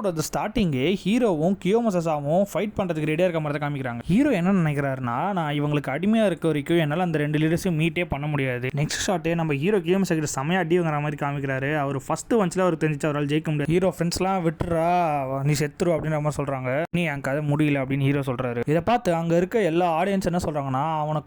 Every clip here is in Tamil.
எபிசோட ஸ்டார்டிங்கே ஹீரோவும் கியோமசாவும் ஃபைட் பண்ணுறதுக்கு ரெடியாக இருக்க மாதிரி தான் காமிக்கிறாங்க. ஹீரோ என்ன நினைக்கிறாருன்னா, நான் இவங்களுக்கு அடிமையாக இருக்க வரைக்கும் என்னால் அந்த 2 லீடர்ஸையும் மீட்டே பண்ண முடியாது. நெக்ஸ்ட் ஷாட்டே நம்ம ஹீரோ கியோமசா கிட்ட செமையா அடிங்கிற மாதிரி காமிக்கிறாரு. அவர் ஃபர்ஸ்ட் வன்ச்சில் அவர் தெரிஞ்சு அவரால் ஜெயிக்க முடியாது. ஹீரோ ஃப்ரெண்ட்ஸ்லாம் விட்டுறா, நீ செத்துரு அப்படின்ற மாதிரி சொல்கிறாங்க. நீ என் கதை முடியல அப்படின்னு ஹீரோ சொல்கிறாரு. இதை பார்த்து அங்கே இருக்க எல்லா ஆடியன்ஸ் என்ன சொல்கிறாங்கன்னா, அவனை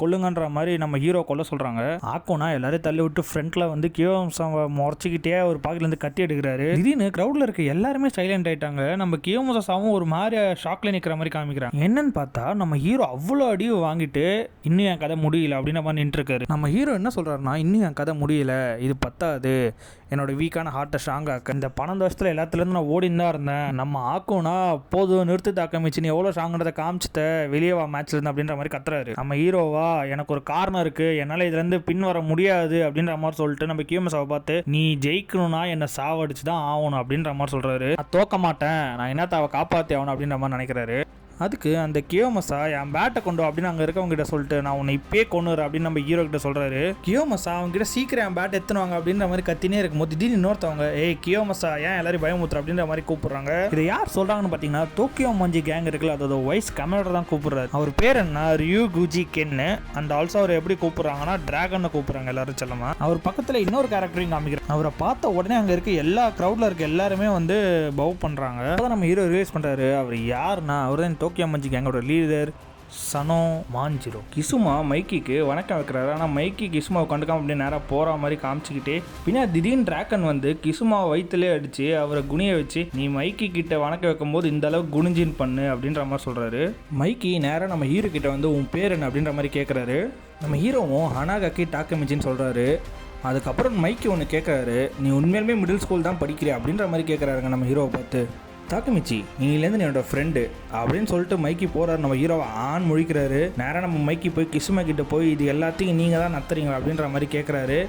கொல்லுங்கன்ற மாதிரி நம்ம ஹீரோ கொல்ல சொல்கிறாங்க. ஆக்கோனா எல்லாரும் தள்ளி விட்டு ஃப்ரண்ட்ல வந்து கியோமசாவை முறைச்சிக்கிட்டே ஒரு பாக்கிலேருந்து கத்தி எடுக்கிறாரு. திடீர்னு கிரௌட்ல இருக்க எல்லாருமே சைலண்ட் ஆயிட்டாங்க. நம்ம கியோமசாவும் ஒரு மாதிரி ஷாக்ல நிற்கிற மாதிரி காமிக்கிறாங்க. என்னன்னு பார்த்தா நம்ம ஹீரோ அவ்வளோ அடி வாங்கிட்டு இன்னும் என் கதை முடியல அப்படின்ற மாதிரி நின்றுருக்காரு. நம்ம ஹீரோ என்ன சொல்கிறாருன்னா, இன்னும் என் கதை முடியல, இது பத்தாது, என்னோட வீக்கான ஹார்ட்டை ஸ்ட்ராங் ஆக்க. இந்த 12 வருஷத்தில் எல்லாத்துலேருந்து நான் ஓடின்னு தான் இருந்தேன். நம்ம ஆக்கும்னா போதும் நிறுத்து தாக்கமிச்சு, நீ எவ்வளோ ஸ்ட்ராங்கிறத காமிச்சிட்ட, வெளியே வா மேட்ச்ல இருந்து அப்படின்ற மாதிரி கத்துறாரு. நம்ம ஹீரோவா எனக்கு ஒரு காரணம் இருக்கு, என்னால் இதுலேருந்து பின் வர முடியாது அப்படின்ற மாதிரி சொல்லிட்டு நம்ம கியோமசாவை பார்த்து, நீ ஜெயிக்கணும்னா என்னை சாவடிச்சு தான் ஆகணும் அப்படின்ற மாதிரி சொல்கிறாரு. நான் தோக்க மாட்டேன், நான் என்னத்தை அவள் காப்பாற்றி ஆகணும் அப்படின்ற மாதிரி நினைக்கிறாரு. அதுக்கு அந்த கியோமசா என் பேட்டை கொண்டு அப்படின்னு அங்கே இருக்கவங்க கிட்ட சொல்லிட்டு, நான் உன்னை இப்பயே கொண்டுற அப்படின்னு நம்ம ஹீரோ கிட்ட சொல்கிறாரு. கியோமசா அவங்க கிட்ட சீக்கிரம் என் பேட்டை எத்தனுவாங்க அப்படின்ற மாதிரி கத்தினே இருக்கும்போது திடீர்னு இன்னொருத்தவங்க, ஏய் கியோமசா ஏன் எல்லாரும் பயமுத்துற அப்படின்ற மாதிரி கூப்பிடுறாங்க. இதை யார் சொல்கிறாங்கன்னு பார்த்தீங்கன்னா, டோக்கியோ மஞ்சி கேங் இருக்குல்ல, அதோட வைஸ் கமாண்டர் தான் கூப்பிடுறாரு. அவர் பேர் என்ன, ரியூ குஜி கென்னு. அண்ட் ஆல்சோ அவர் எப்படி கூப்பிடுறாங்கன்னா, டிராகன் கூப்பிடுறாங்க எல்லாரும் செல்லமா. அவர் பக்கத்தில் இன்னொரு கேரக்டரையும் காமிக்கிறார். அவரை பார்த்த உடனே அங்கே இருக்க எல்லா க்ரௌட்ல இருக்க எல்லாருமே வந்து பவ் பண்ணுறாங்க. அதான் நம்ம ஹீரோ ரிலீஸ் பண்ணுறாரு. அவர் யாருன்னா, அவர் தான் டோக்கியோ மஞ்சி கேங்கோட லீடர் சனோ மாஞ்சிரோ. கிசுமா மைக்கிக்கு வணக்கம் வைக்கிறாரு. ஆனால் மைக்கி கிசுமாவை கண்டுக்காம அப்படியே நேராக போகிற மாதிரி காமிச்சிக்கிட்டே பின்னா திடீர்னு டிராகன் வந்து கிசுமாவை வயிற்றுலே அடித்து அவரை குனிய வச்சு, நீ மைக்கி கிட்ட வணக்கம் வைக்கும்போது இந்த அளவுக்கு குனிஞ்சின் பண்ணு அப்படின்ற மாதிரி சொல்கிறாரு. மைக்கி நேராக நம்ம ஹீரோ கிட்ட வந்து உன் பேர் என்ன அப்படின்ற மாதிரி கேட்குறாரு. நம்ம ஹீரோவும் ஹனாகாக்கி டாக்கமிச்சின்னு சொல்கிறாரு. அதுக்கப்புறம் மைக்கி ஒன்று கேட்குறாரு, நீ உண்மையிலுமே மிடில் ஸ்கூல் தான் படிக்கிறியா அப்படின்ற மாதிரி கேட்குறாருங்க நம்ம ஹீரோவை பார்த்து. தாக்கமிச்சி நீலேருந்து நீ என்னோட ஃப்ரெண்டு அப்படின்னு சொல்லிட்டு மைக்கி போகிறாரு. நம்ம ஹீரோவை ஆண் முழிக்கிறாரு. நேராக நம்ம மைக்கி போய் கிசுமா கிட்ட போய், இது எல்லாத்தையும் நீங்கள் தான் நத்துறீங்க அப்படின்ற மாதிரி கேட்குறாரு.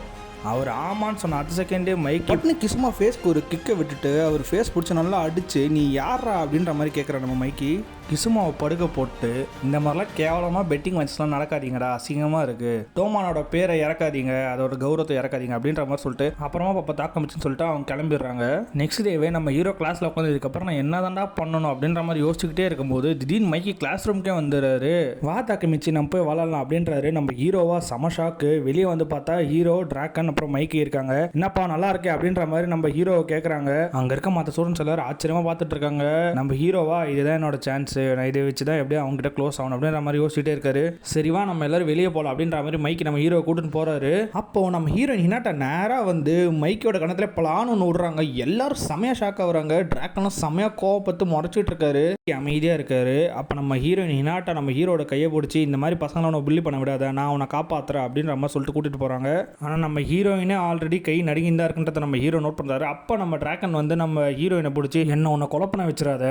அவர் ஆமான்னு சொன்ன அடுத்த செகண்டே மைக்கி கிசுமா ஃபேஸ்க்கு ஒரு கிக்கை விட்டுட்டு அவர் ஃபேஸ் பிடிச்சி நல்லா அடிச்சு, நீ யாரா அப்படின்ற மாதிரி கேட்குறாரு நம்ம மைக்கி. கிசுமாவை படுக்க போட்டு, இந்த மாதிரிலாம் கேவலமாக பெட்டிங் மேட்ச்லாம் நடக்காதீங்கடா, அசிங்கமாக இருக்குது, டோமானோட பேரை இறக்காதீங்க, அதோட கௌரவத்தை இறக்காதீங்க அப்படின்ற மாதிரி சொல்லிட்டு அப்புறமா பாப்பா தாக்கமிச்சுன்னு சொல்லிட்டு அவங்க கிளம்பிடுறாங்க. நெக்ஸ்ட் டேவே நம்ம ஹீரோ கிளாஸில் உட்காந்ததுக்கப்புறம் நான் என்ன தாண்டா பண்ணணும் அப்படின்ற மாதிரி யோசிச்சுக்கிட்டே இருக்கும்போது திடீர்னு மைக்கி கிளாஸ் ரூம்க்கே வந்துடுறாரு. வா தாக்கமிச்சு நம்ம போய் விளாட்லாம் அப்படின்றாரு. நம்ம ஹீரோவா செம ஷாக்கு. வெளியே வந்து பார்த்தா ஹீரோ, டிராகன் அப்புறம் மைக்கி இருக்காங்க. என்னப்பா நல்லா இருக்கே அப்படின்ற மாதிரி நம்ம ஹீரோவை கேட்குறாங்க. அங்கே இருக்க மற்ற ஸ்டூடெண்ட்ஸ் எல்லாரும் ஆச்சரியமாக பார்த்துட்டு இருக்காங்க. நம்ம ஹீரோவா இதுதான் என்னோட சான்ஸ், நான் இதை வச்சு தான் எப்படியும் அவங்ககிட்ட க்ளோஸ் ஆகணும் அப்படின்ற மாதிரி யோசிச்சுட்டே இருக்காரு. சரிவா நம்ம எல்லாரும் வெளியே போகலாம் அப்படின்ற மாதிரி மைக்கி நம்ம ஹீரோ கூட்டின்னு போறாரு. அப்போ நம்ம ஹீரோயின் ஹினாட்டா நேராக வந்து மைக்கியோட கணத்துல பிளான் ஒன்று விடுறாங்க. எல்லாரும் செமையா ஷாக் ஆகுறாங்க. டிராகனும் செமையா கோவப்பட்டு முறைச்சிட்டு இருக்காரு, அமைதியாக இருக்காரு. அப்போ நம்ம ஹீரோயின் ஹினாட்டா நம்ம ஹீரோட கையை பிடிச்சி, இந்த மாதிரி பசங்களை அவனை பில்லி பண்ண விடாத, நான் அவனை காப்பாற்றுறேன் அப்படின்ற மாதிரி சொல்லிட்டு கூட்டிட்டு போறாங்க. ஆனால் நம்ம ஹீரோயினே ஆல்ரெடி கை நடுங்கிதான் இருக்குன்றத நம்ம ஹீரோ நோட் பண்ணுறாரு. அப்போ நம்ம டிராகன் வந்து நம்ம ஹீரோயினை பிடிச்சி, என்ன உன்னை கொலை பண்ண வச்சிடாத,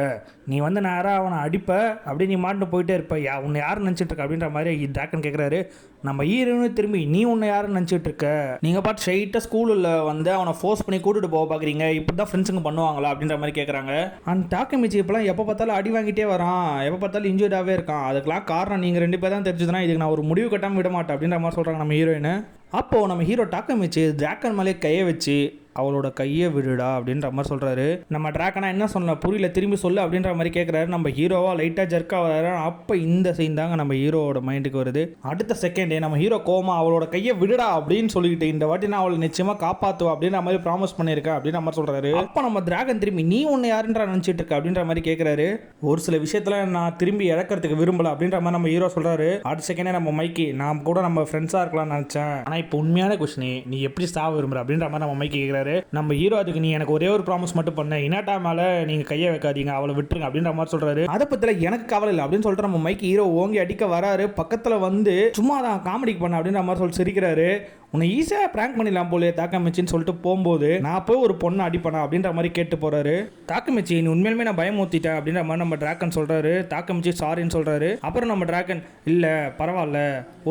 நீ வந்து நேராக அவனை அடிப்ப, அப்படி நீ மாட்டு போயிட்டே இருப்ப, உன்னை யாரும் நினச்சிட்டு இருக்க அப்படின்ற மாதிரி டிராகன் கேட்குறாரு. நம்ம ஹீரோயினும் திரும்பி, நீ உன்னை யாரும் நினச்சிட்டு இருக்க, நீங்கள் பார்த்து ஸ்ட்ரைட்டாக ஸ்கூலில் வந்து அவனை ஃபோர்ஸ் பண்ணி கூட்டிட்டு போக பார்க்குறீங்க, இப்படி தான் ஃப்ரெண்ட்ஸுங்க பண்ணுவாங்களா அப்படின்ற மாதிரி கேட்குறாங்க. அந்த டாக்கமிச்சி இப்போலாம் எப்போ பார்த்தாலும் அடி வாங்கிட்டே வரான், எப்போ பார்த்தாலும் இன்ஜூர்டாகவே இருக்கான், அதுக்கெல்லாம் காரணம் நீங்கள் 2 பேர் தான் தெரிஞ்சுதுன்னா இதுக்கு நான் ஒரு முடிவு கட்டாமல் விட மாட்டேன் அப்படின்ற மாதிரி சொல்கிறாங்க நம்ம ஹீரோயின். அப்போது நம்ம ஹீரோ டாக்கமிச்சு டிராகன் மேலே கையை வச்சு, அவளோட கையை விடுடா அப்படின்ற மாதிரி சொல்கிறாரு. நம்ம டிராகனா என்ன சொன்ன புரியல, திரும்பி சொல்லு அப்படின்ற மாதிரி கேட்குறாரு. நம்ம ஹீரோவா லைட்டாக ஜர்க்காக வர்றாரு. அப்போ இந்த சீன் தாங்க நம்ம ஹீரோவோட மைண்டுக்கு வருது. அடுத்த செகண்டே நம்ம ஹீரோ கோமா, அவளோட கையை விடுடா அப்படின்னு சொல்லிக்கிட்டு, இந்த வாட்டி நான் அவளை நிச்சயமாக காப்பாற்றுவேன் அப்படின்ற மாதிரி ப்ராமிஸ் பண்ணியிருக்கேன் அப்படின்ற மாதிரி சொல்கிறாரு. அப்போ நம்ம டிராகன் திரும்பி, நீ உன்னை யாருன்ற நினச்சிட்டு இருக்க அப்படின்ற மாதிரி கேட்குறாரு. ஒரு சில விஷயத்தில் நான் திரும்பி இழக்கிறதுக்கு விரும்பல அப்படின்ற மாதிரி நம்ம ஹீரோ சொல்கிறாரு. அடுத்த செகண்டே நம்ம மைக்கி, நான் கூட நம்ம ஃப்ரெண்ட்ஸாக இருக்கலாம்னு நினச்சேன், ஆனால் இப்போ உண்மையான கொஸ்டின், நீ எப்படி சாவ விரும்புற அப்படின்ற மாதிரி நம்ம மைக்கி கேட்குறாரு. நம்ம ஹீரோ அதுக்கு, நீ எனக்கு ஒரே ஒரு ப்ராமிஸ் மட்டும் பண்ண, இனாட்டா மேலே நீங்கள் கையை வைக்காதீங்க, அவளை விட்டுருங்க அப்படின்ற மாதிரி சொல்கிறாரு. அதை பற்றில எனக்கு கவலை இல்லை அப்படின்னு சொல்லிட்டு நம்ம மைக்கி ஹீரோ ஓங்கி அடிக்க வராரு. பக்கத்தில் வந்து சும்மா தான் காமெடிக்கு பண்ண அப்படின்ற மாதிரி சொல்லி சிரிக்கிறாரு. உன்னை ஈஸியாக ப்ராங்க் பண்ணிடலாம் போலே தாக்கமிச்சின்னு சொல்லிட்டு போகும்போது, நான் போய் ஒரு பொண்ணை அடிப்பேனா அப்படின்ற மாதிரி கேட்டு போகிறாரு. தாக்கமிச்சி நீ உண்மையிலுமே நான் பயமூத்திட்டேன் அப்படின்ற மாதிரி நம்ம டிராகன் சொல்கிறாரு. தாக்கமிச்சி சாரின்னு சொல்கிறாரு. அப்புறம் நம்ம டிராகன், இல்லை பரவாயில்ல,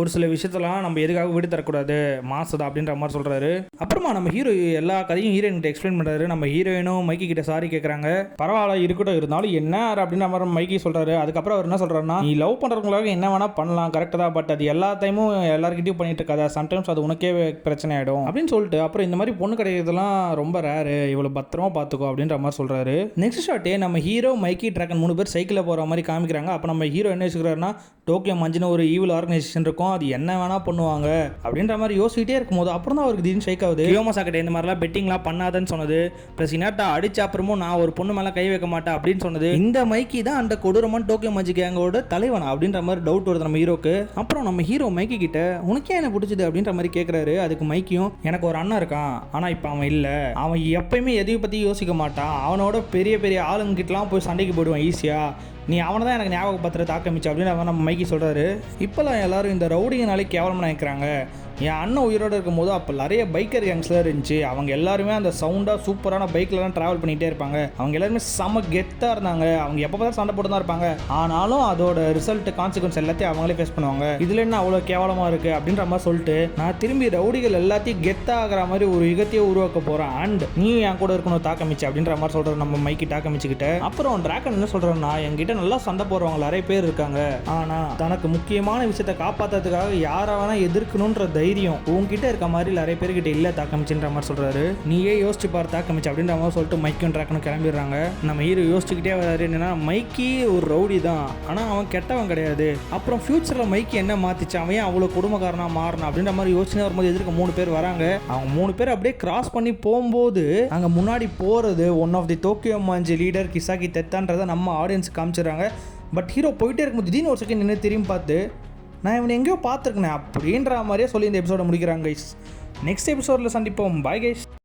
ஒரு சில விஷயத்தெல்லாம் நம்ம எதுக்காக விடு தரக்கூடாது, மாசுதா அப்படின்ற மாதிரி சொல்கிறாரு. அப்புறமா நம்ம ஹீரோ எல்லா கதையும் ஹீரோயின் கிட்ட எக்ஸ்பிளைன் பண்ணுறாரு. நம்ம ஹீரோயினும் மைக்கி கிட்ட சாரி கேட்குறாங்க. பரவாயில்ல இருக்கட்டும், இருந்தாலும் என்ன அப்படின்ற மாதிரி மைக்கி சொல்கிறாரு. அதுக்கப்புறம் அவர் என்ன சொல்கிறாருன்னா, நீ லவ் பண்ணுறவங்களாக என்ன வேணால் பண்ணலாம், கரெக்டாக தான், பட் அது எல்லா டைமும் எல்லாருக்கிட்டையும் பண்ணிட்டு இருக்காது, சம்டைம்ஸ் அது உனக்கே பிரச்சனை ஆகிடும் அப்படின்னு சொல்லிட்டு அப்புறம் இந்த மாதிரி பொண்ணு கிடைக்கிறதுலாம் ரொம்ப ரேரு, இவ்வளோ பத்திரமா பார்த்துக்கோ அப்படின்ற மாதிரி சொல்கிறாரு. நெக்ஸ்ட் ஷாட்டே நம்ம ஹீரோ, மைக்கி, ட்ராக்கன் 3 பேர் சைக்கிளில் போகிற மாதிரி காமிக்கிறாங்க. அப்போ நம்ம ஹீரோ என்ன வச்சுக்கிறாருன்னா, டோக்கியோ மஞ்சுன்னு ஒரு ஈவில் ஆர்கனைசேஷன் இருக்கும், அது என்ன வேணால் பண்ணுவாங்க அப்படின்ற மாதிரி யோசிக்கிட்டே இருக்கும்போது அப்புறம் தான் அவருக்கு திடீர்னு ஷேக் ஆகுது. கியோமசா கிட்ட இந்த மாதிரிலாம் பெட்டிங்லாம் பண்ணாதன்னு சொன்னது, ப்ளஸ் இனாட்டா அடிச்ச அப்புறமும் நான் ஒரு பொண்ணு மேலே கை வைக்க மாட்டேன் அப்படின்னு சொன்னது, இந்த மைக்கி தான் அந்த கொடூரமான டோக்கியோ மஞ்சு கேங்கோட தலைவனா அப்படின்ற மாதிரி டவுட் வருது நம்ம ஹீரோக்கு. அப்புறம் நம்ம ஹீரோ மைக்கி கிட்ட உனக்கே என்ன பிடிச்சது அப்படின்ற மாதிரி கேட்குறாரு. அதுக்கு மைக்கியும், எனக்கு ஒரு அண்ணன் இருக்கான், ஆனால் இப்போ அவன் இல்லை, அவன் எப்பயுமே எதையும் பற்றி யோசிக்க மாட்டான், அவனோட பெரிய பெரிய ஆளுங்கிட்டலாம் போய் சண்டைக்கு போயிடுவான் ஈஸியாக, நீ அவனை தான் எனக்கு ஞாபகப்படுத்துகிற தாக்கமிச்சு அப்படின்னு நம்ம மைக்கி சொல்கிறாரு. இப்போலாம் எல்லாரும் இந்த ரவுடிங்கனாலே கேவலமாக நினைக்கிறாங்க. என் அண்ணன் உயிரோடு இருக்கும்போது அப்போ நிறைய பைக்கர் கேங்ஸ்லாம் இருந்துச்சு, அவங்க எல்லாருமே அந்த சவுண்டாக சூப்பரான பைக்லலாம் ட்ராவல் பண்ணிகிட்டே இருப்பாங்க, அவங்க எல்லாருமே செம்ம கெத்தாக இருந்தாங்க, அவங்க எப்போ பார்த்தாலும் சண்டை போட்டு தான் இருப்பாங்க, ஆனாலும் அதோட ரிசல்ட் கான்சிக்வன்ஸ் எல்லாத்தையும் அவங்களே ஃபேஸ் பண்ணுவாங்க, இதில் என்ன அவ்வளோ கேவலமாக இருக்குது அப்படின்ற மாதிரி சொல்லிட்டு நான் திரும்பி ரவுடிகள் எல்லாத்தையும் கெத்தாகிற மாதிரி ஒரு யுகத்தையே உருவாக்க போகிறேன், அண்ட் நீ என் கூட இருக்கணும் தாக்கமிச்சு அப்படின்ற மாதிரி சொல்கிற நம்ம மைக்கி தாக்கமிச்சுக்கிட்ட. அப்புறம் டிராகன் என்ன சொல்கிறேன்னா, என்கிட்ட நல்லா சண்டை போடுறவங்க நிறைய பேர் இருக்காங்க, ஆனால் தனக்கு முக்கியமான விஷயத்தை காப்பாற்றுறதுக்காக யாரை வேணால் எதிர்க்கணுன்ற தைரியம் உங்ககிட்ட இருக்க மாதிரி நிறைய பேர்கிட்ட இல்லை தாக்கமிச்சுன்ற மாதிரி சொல்கிறாரு. நீயே யோசிச்சு பாரு தாக்கமிச்சு அப்படின்ற மாதிரி சொல்லிட்டு மைக்கும் ட்ராக்கனும் கிளம்பிடுறாங்க. நம்ம ஹீரோ யோசிச்சுக்கிட்டே வராரு, என்னன்னா மைக்கி ஒரு ரவுடி தான், ஆனால் அவன் கெட்டவன் கிடையாது, அப்புறம் ஃபியூச்சரில் மைக்கி என்ன மாற்றிச்சு, அவன் ஏன் அவ்வளோ குடும்பக்காரனாக மாறினான் அப்படின்ற மாதிரி யோசனை வரும்போது எதிர்க்க 3 பேர் வராங்க. அவங்க 3 பேர் அப்படியே கிராஸ் பண்ணி போகும்போது அங்கே முன்னாடி போகிறது one of the Tokyo Manji leader Kisaki தெத்தான்றதை நம்ம ஆடியன்ஸ் காமிச்சிடுறாங்க. பட் ஹீரோ போயிட்டே இருக்கும்போது திடீர்னு ஒரு செகண்ட் நின்று திரும்பி பார்த்து, நான் இவனை எங்கேயோ பார்த்துருக்கேன் அப்படின்ற மாதிரியே சொல்லி இந்த எபிசோட முடிக்கிறாங்க கைஸ். நெக்ஸ்ட் எபிசோடில் சந்திப்போம். Bye guys.